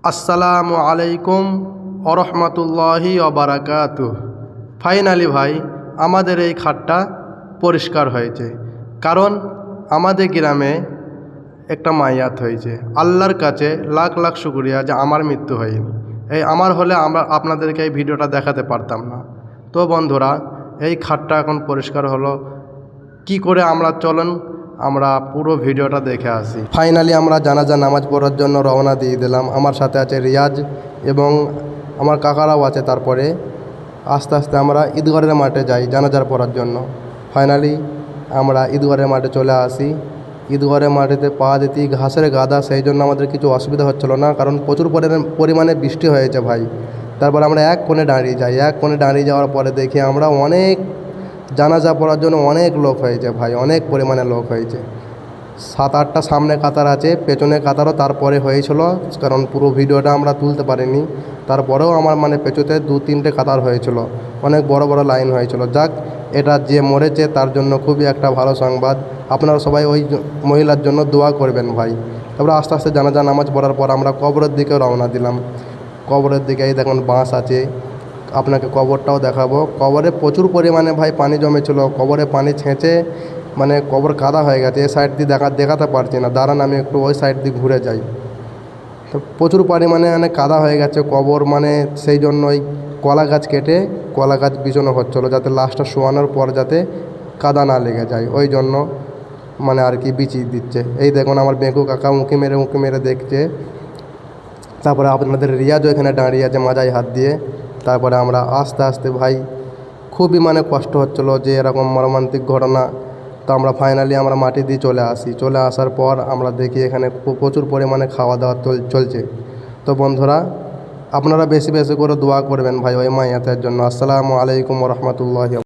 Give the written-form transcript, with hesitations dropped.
আসসালামু আলাইকুম ওরহমতুল্লাহি ওবারাকাতুহ। ফাইনালি ভাই আমাদের এই খাটটা পরিষ্কার হয়েছে, কারণ আমাদের গ্রামে একটা মাইয়াত হয়েছে। আল্লাহর কাছে লাখ লাখ শুকরিয়া যে আমার মৃত্যু হয়নি। এই আমার হলে আমরা আপনাদেরকে এই ভিডিওটা দেখাতে পারতাম না। তো বন্ধুরা, এই খাটটা এখন পরিষ্কার হলো কি করে, আমরা চলুন আমরা পুরো ভিডিওটা দেখে আসি। ফাইনালি আমরা জানাজা নামাজ পড়ার জন্য রওনা দিয়ে দিলাম। আমার সাথে আছে রিয়াজ এবং আমার কাকারাও আছে। তারপরে আস্তে আস্তে আমরা ঈদগাহের মাঠে যাই জানাজার পড়ার জন্য। ফাইনালি আমরা ঈদগাহের মাঠে চলে আসি। ঈদগাহের মাঠেতে পা দিতেই ঘাসের গাদা, সেই জন্য আমাদের কিছু অসুবিধা হচ্ছিল না, কারণ প্রচুর পরিমাণে বৃষ্টি হয়েছে ভাই। তারপর আমরা এক কোণে দাঁড়িয়ে যাই। এক কোণে দাঁড়িয়ে যাওয়ার পরে দেখি আমরা অনেক জানাজা পড়ার জন্য অনেক লোক হয়েছে ভাই, অনেক পরিমাণে লোক হয়েছে। 7-8টা সামনে কাতার আছে, পেছনে কাতারও তারপরে হয়েছিল, কারণ পুরো ভিডিওটা আমরা তুলতে পারিনি। তারপরেও আমার পেছনে 2-3টে কাতার হয়েছিল, অনেক বড় বড় লাইন হয়েছিল। যাক, এটা যে মরেছে তার জন্য খুবই একটা ভালো সংবাদ। আপনারা সবাই ওই মহিলার জন্য দোয়া করবেন ভাই। তারপরে আস্তে আস্তে জানাজা নামাজ পড়ার পর আমরা কবরের দিকে রওনা দিলাম। কবরের দিকে এই দেখুন বাঁশ আছে, আপনাকে কবরটাও দেখাবো। কবরে প্রচুর পরিমাণে ভাই পানি জমেছিল, কবরে পানি ছেঁচে কবর কাদা হয়ে গেছে। এ সাইড দিয়ে দেখাতে পারছি না, দাঁড়ান আমি একটু ওই সাইড দিয়ে ঘুরে যাই। তো প্রচুর পরিমাণে কাদা হয়ে গেছে কবর, সেই জন্যই কলা গাছ কেটে কলা গাছ বিছানো হচ্ছিলো, যাতে লাশটা শোয়ানোর পর যাতে কাদা না লেগে যায়, ওই জন্য আর কি বিছিয়ে দিচ্ছে। এই দেখুন আমার বেঁকু কাকা উঁকি মেরে দেখছে। তারপরে আপনাদের রিয়াজও এখানে দাঁড়িয়ে আছে মাজায় হাত দিয়ে। তারপরে আমরা আস্তে আস্তে ভাই খুবই কষ্ট হচ্ছিলো যে এরকম মর্মান্তিক ঘটনা। তো আমরা ফাইনালি মাটি দিয়ে চলে আসি। চলে আসার পর আমরা দেখি এখানে প্রচুর পরিমাণে খাওয়া দাওয়া চলছে। তো বন্ধুরা, আপনারা বেশি বেশি করে দোয়া করবেন ভাই ওই মাইয়াতের জন্য। আসসালামু আলাইকুম রহমতুল্লাহ।